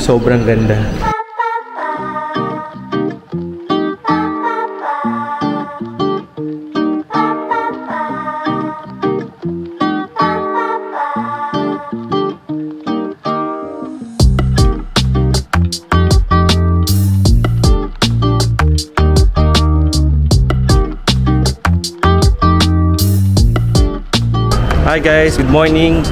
sobrang ganda. Hi guys, good morning.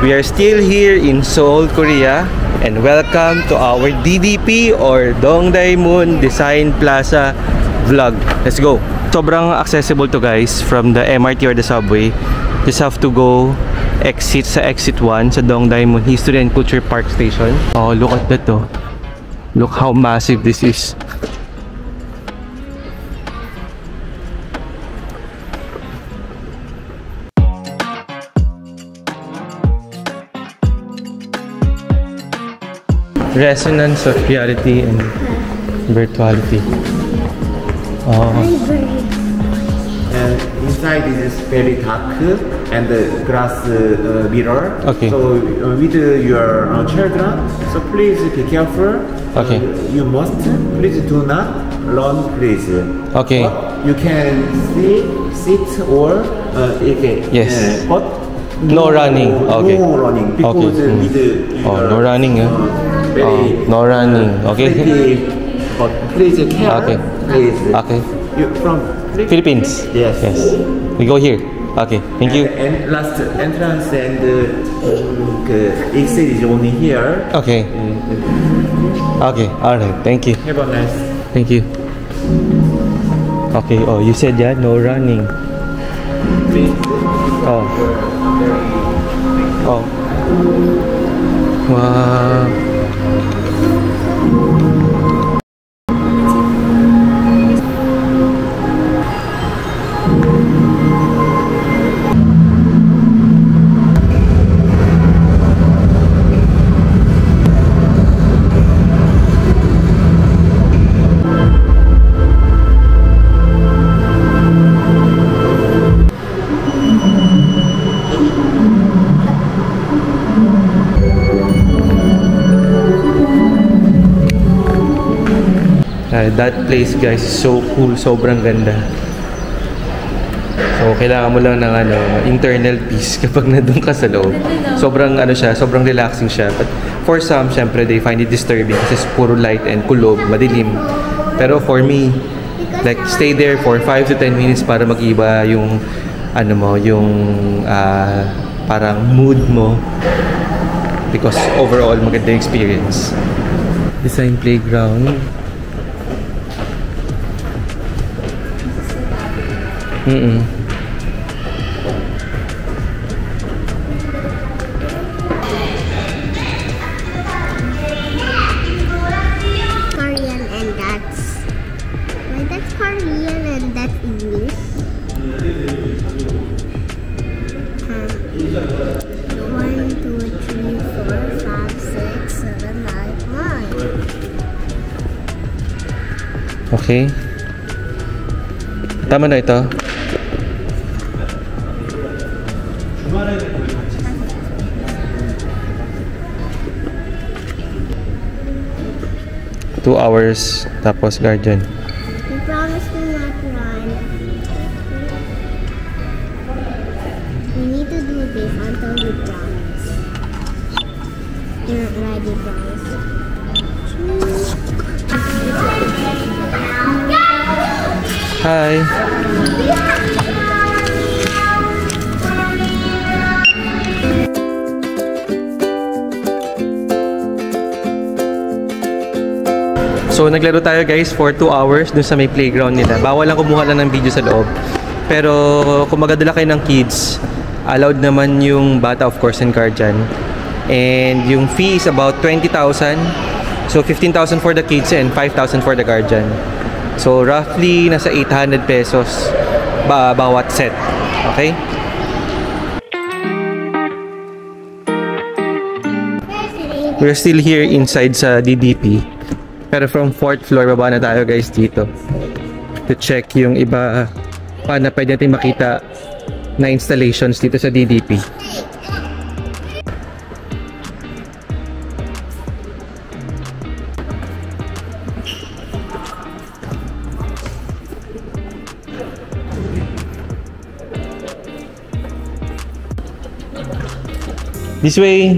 We are still here in Seoul, Korea, and welcome to our DDP or Dongdaemun Design Plaza vlog. Let's go. Sobrang accessible to guys from the MRT or the subway. Just have to go exit sa exit 1 sa Dongdaemun History and Culture Park Station. Oh, look at that oh. Look how massive this is. Resonance of reality and virtuality. Oh. And inside is very dark and glass mirror. Okay. So with your children, so please be careful. Okay. You must please do not run, please. Okay. But you can sit or okay. Yes. But no running. Okay. No running because Okay. with Oh, no running. very, no running. Okay. But please care. Okay. Please. Okay. You from Philippines. Yes. Yes. We go here. Okay. Thank you. And last entrance and exit is only here. Okay. Okay. Alright. Thank you. Have a nice. Thank you. Okay. Oh, you said yeah, no running. Oh. Oh. Wow. That place guys is so cool, sobrang ganda. So kailangan mo lang ng internal peace kapag nandun ka sa loob. Sobrang siya, sobrang relaxing siya. But for some, syempre they find it disturbing kasi puro light and kulob, madilim. Pero for me, like stay there for 5 to 10 minutes para mag-iba yung parang mood mo. Because overall maganda yung experience. Design playground. Korean, and that's Korean and that's English. 1, 2, 3, 4, 5, 6, 7, 8, 9. Okay. Tama na ito. Two hours tapos guardian. You promise to not run. We need to do this until you promise. You're not ready, promise. Hi. So naglaro tayo guys for 2 hours dun sa may playground nila. Bawal lang kumuha lang ng video sa loob. Pero kung magadala kayo ng kids, allowed naman yung bata of course and guardian. And yung fee is about 20,000. So 15,000 for the kids and 5,000 for the guardian. So roughly nasa 800 pesos bawat set. Okay? We're still here inside sa DDP. Pero from 4th floor, baba na tayo guys dito. To check yung iba pa na pwede natin makita na installations dito sa DDP. This way.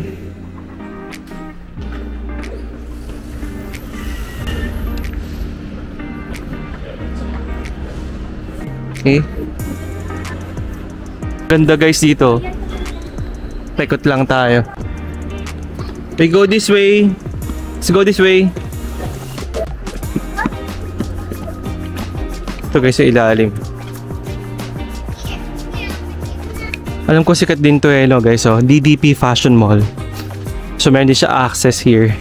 Okay. Ganda guys dito. Pekot lang tayo. We go this way. Let's go this way. Ito guys sa ilalim. Alam ko sikat din to no guys, oh, DDP Fashion Mall. So meron din siya access here.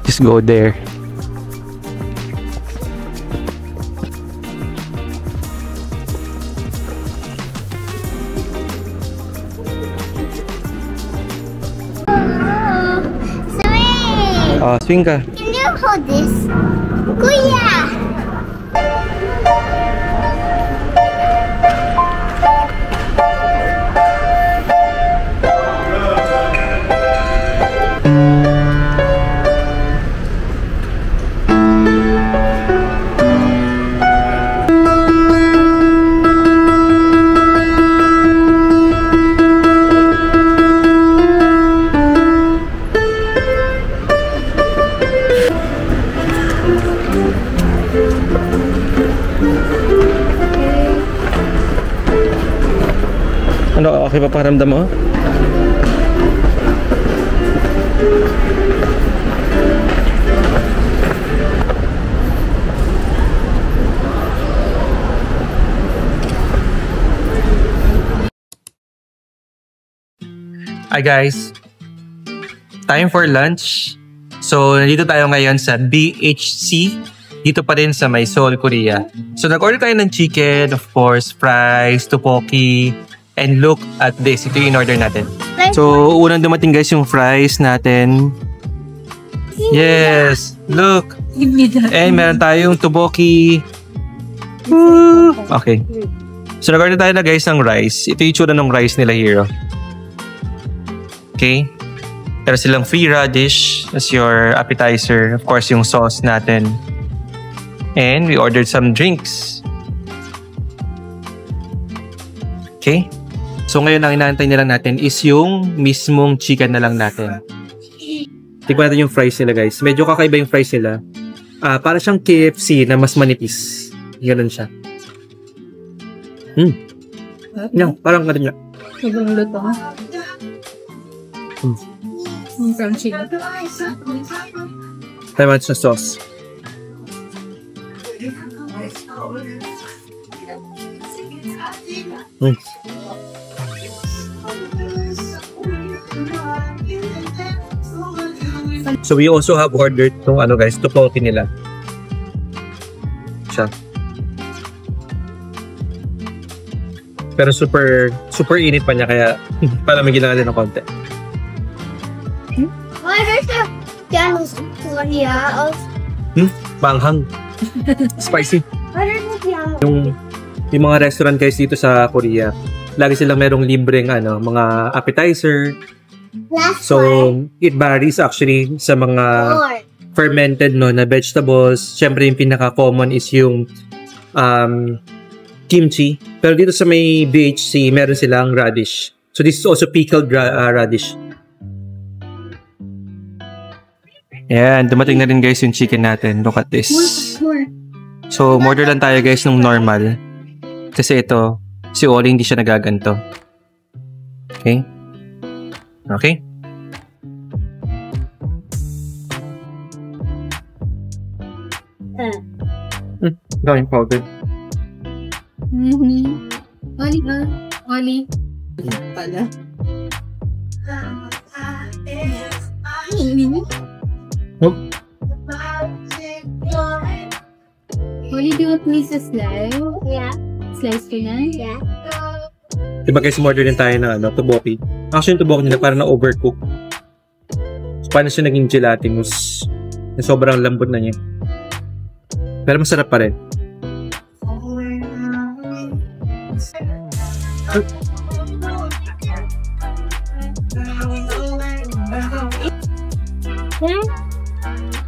Just go there. Swing! Oh, swing ka. Can you hold this? Kuya! Ano, okay pa pakiramdam mo? Hi guys! Time for lunch. So, nandito tayo ngayon sa BHC. Dito pa rin sa may Seoul, Korea. So, nag-order tayo ng chicken, of course, fries, tteokbokki, and look at this. Ito yung in-order natin. So, unang dumating guys yung fries natin. Yes! Look! And meron tayong tteokbokki. Woo! Okay. So, nag-order tayo na guys ng rice. Ito yung tsura ng rice nila here. Okay. Meron silang free radish as your appetizer. Of course, yung sauce natin. And we ordered some drinks. Okay. So ngayon ang inaantay na lang natin is yung mismong chicken na lang natin. Tignan natin yung fries nila guys. Medyo kakaiba yung fries nila. Para siyang KFC na mas manipis. Ganun siya. Yan, parang ganun niya. Sobrang luto. Ang crunchy. Tayo natin sa sauce. So we also have ordered itong ano guys, tteokbokki nila. Siya. Pero super init pa niya kaya palamigin lang natin ng konti. Why does the Korea of Manghang. Spicy. what are the Yung mga restaurant guys dito sa Korea, lagi silang merong libreng ano, mga appetizer. So, it varies actually sa mga fermented no na vegetables. Siyempre yung pinaka-common is yung kimchi. Pero dito sa may BHC, meron silang radish. So, this is also pickled radish. Ayan, dumating na rin guys yung chicken natin. Look at this. So, order lang tayo guys nung normal. Kasi ito, si Oli hindi siya nagaganto. Okay? Okay? Daming powder. Oli ba? Oli. Pala. Oli, do you want me to slice? Yeah. Slice ko na? Yeah. Diba guys, order din tayo na ano, tteokbokki. Actually, yung tteokbokki nila parang na-overcook. So, paano siya naging gelatinous? Sobrang lambot na niya. Pero masarap pa rin.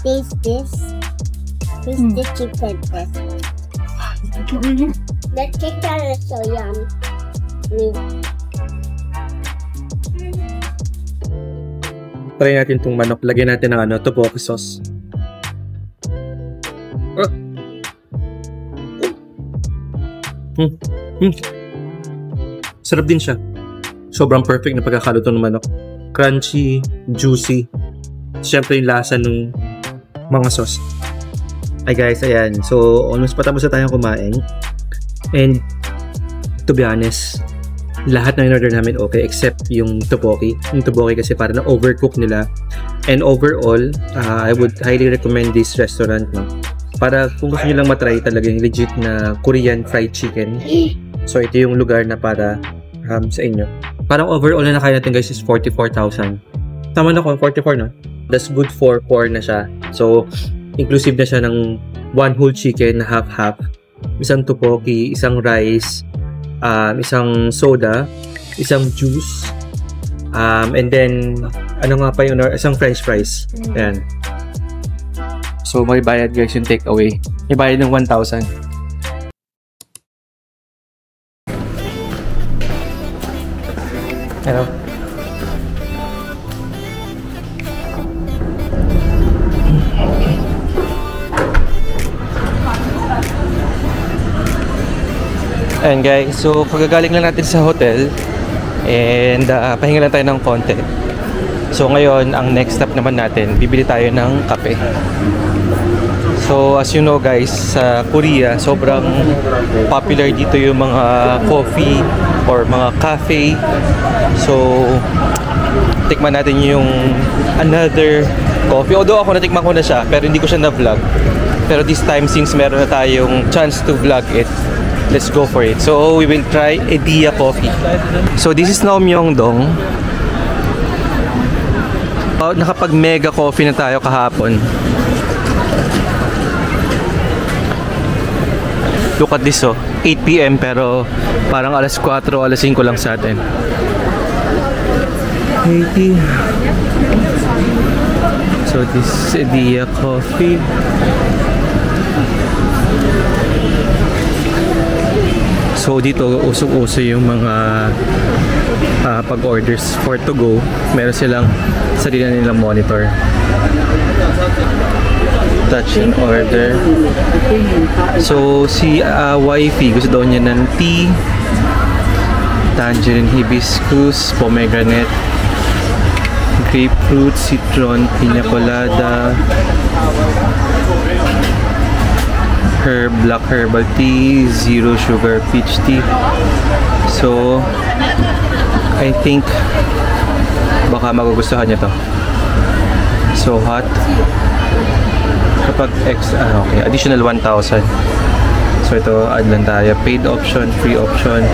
Taste this. Taste the chicken. The chicken is so yummy. Try natin itong manok. Lagyan natin ng tteokbokki sauce. Sarap din siya. Sobrang perfect na pagkakaluto ng manok. Crunchy, juicy. Siyempre yung lasa ng mga sauce. Ay guys, ayan. So, almost patapos na tayong kumain. And, to be honest, lahat na in-order namin okay except yung tteokbokki. Yung tteokbokki kasi parang na-overcook nila. And overall, I would highly recommend this restaurant, no? Para kung gusto nyo lang matry talaga yung legit na Korean fried chicken. So, ito yung lugar na para sa inyo. Parang overall na nakain natin guys is 44,000. Tama na ko, 44 no? That's good for 4 na siya. So, inclusive na siya ng one whole chicken na half-half. Isang tteokbokki, isang rice, isang soda, isang juice, and then, ano nga pa yun, isang french fries. Ayan. So, may bayad guys yung takeaway. May bayad ng 1,000. Hello. Ayan guys, so kagagaling lang natin sa hotel and pahinga lang tayo ng konti. So ngayon, ang next step naman natin, bibili tayo ng kape. So as you know guys, sa Korea, sobrang popular dito yung mga coffee or mga cafe. So tikman natin yung another coffee. Although ako natikman ko na siya, pero hindi ko siya na-vlog. Pero this time, since meron na tayong chance to vlog it, let's go for it. So we will try Edea coffee. So this is Nam Myeong-dong. Nakapag mega coffee na tayo kahapon. Look at this, 8 PM pero parang alas 4 o alas 5 lang sa atin. 80. So this is Edea coffee. So dito usok-uso yung mga pag-orders for to go. Meron silang sarili nilang monitor. Touch and order. So si wifey gusto daw niya ng tea, tangerine, hibiscus, pomegranate, grapefruit, citron, piña colada, black herbal tea, zero sugar peach tea. So I think baka magugustuhan niya to. So hot. Kapag okay, additional 1,000. So ito, add lang tayo. Paid option, free option.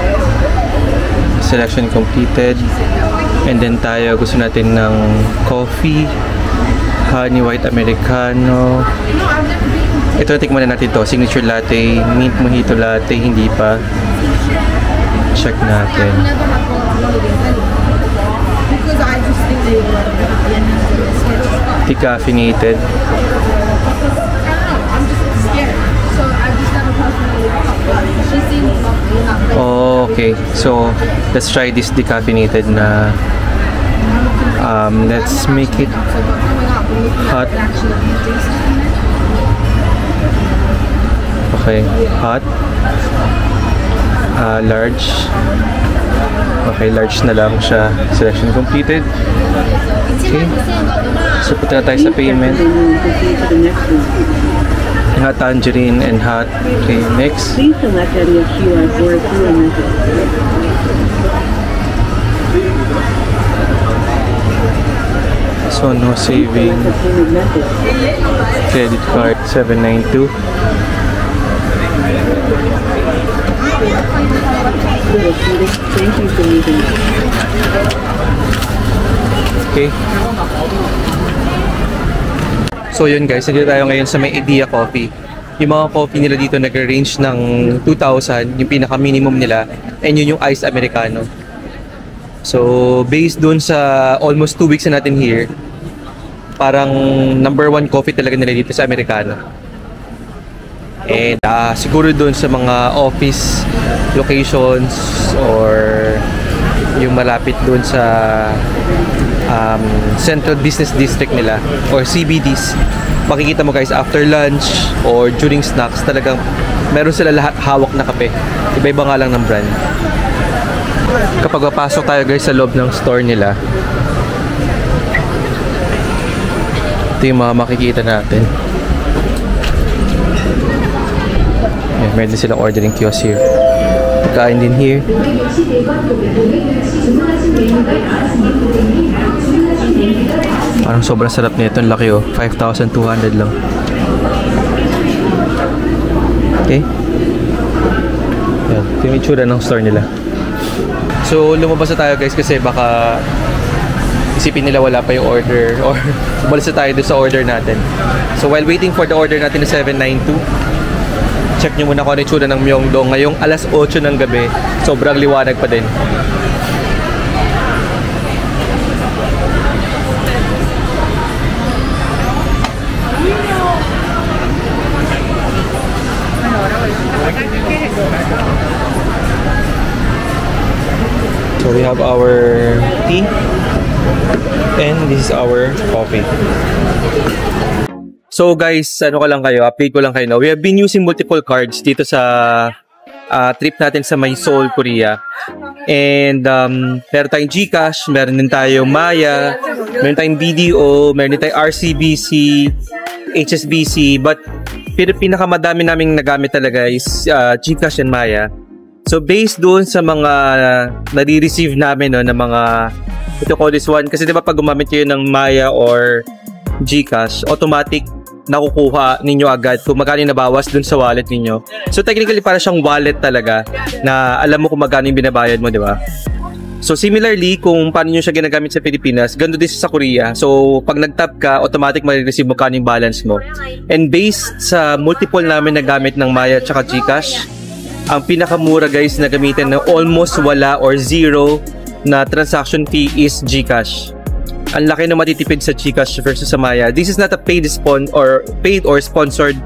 Selection completed. And then tayo, gusto natin ng coffee, honey white americano. Ito, tikman na natin to. Signature latte, mint mojito latte, hindi pa. Check natin. Decaffeinated. Oh, okay. So, let's try this decaffeinated na. Let's make it hot. Okay, hot. Large. Okay, large na lang siya. Selection completed. Okay. So, punta na tayo sa payment. Hot tangerine and hot. Okay, next. Please select any of QR or QR method. So, no saving. Credit card, 792. Thank you for using it. Okay. So yun guys, nandito tayo ngayon sa may Edea Coffee. Yung mga coffee nila dito nag-range ng 2,000, yung pinaka-minimum nila, and yun yung iced americano. So based dun sa almost 2 weeks na natin here, parang number 1 coffee talaga nila dito sa americano. And siguro dun sa mga office locations or yung malapit doon sa Central Business District nila or CBDs. Makikita mo guys, after lunch or during snacks, talagang meron sila lahat hawak na kape. Iba-iba nga lang ng brand. Kapag papasok tayo guys sa loob ng store nila, ito yung mga makikita natin. Yeah, meron din silang ordering kiosk here. Pagkain din here. Parang sobrang sarap nito. Ang laki oh. 5,200 lang. Okay. Yan. Ito yung itsura ng store nila. So, lumabas na tayo guys kasi baka isipin nila wala pa yung order or umalis na tayo doon sa order natin. So, while waiting for the order natin na 792, check nyo muna kung ano yung itsura ng Myeongdong. Ngayong alas 8 ng gabi, sobrang liwanag pa din. So we have our tea and this is our coffee. So guys, ano ko lang kayo, update ko lang kayo. We have been using multiple cards dito sa trip natin sa may Seoul, Korea. And meron tayong GCash, meron din tayong Maya, meron tayong BDO, meron din tayong RCBC, HSBC, but pinakamadami naming nagamit talaga is GCash and Maya. So based doon sa mga nare-receive namin no, na mga ito ko this one kasi 'di ba pag gumamit kayo ng Maya or GCash, automatic nakukuha ninyo agad kung magkano nabawas dun sa wallet ninyo. So technically para siyang wallet talaga na alam mo kung magkano yung binabayad mo, 'di ba? So similarly, kung paano nyo siya ginagamit sa Pilipinas, ganito din sa Korea. So pag nag-tap ka, automatic ma-receive mo kano yung balance mo. And based sa multiple namin na gamit ng Maya at saka GCash, ang pinakamura guys na gamitin na almost wala or zero na transaction fee is GCash. Ang laki na matitipid sa GCash versus sa Maya. This is not a paid or sponsored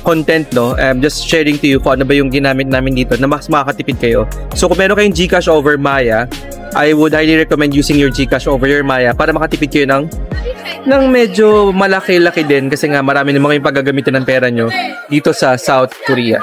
content, no? I'm just sharing to you kung ano ba yung ginamit namin dito na mas makakatipid kayo. So kung meron kayong GCash over Maya, I would highly recommend using your GCash over your Maya para makatipid kayo ng medyo malaki-laki din kasi nga marami namang yung paggagamitin ng pera nyo dito sa South Korea.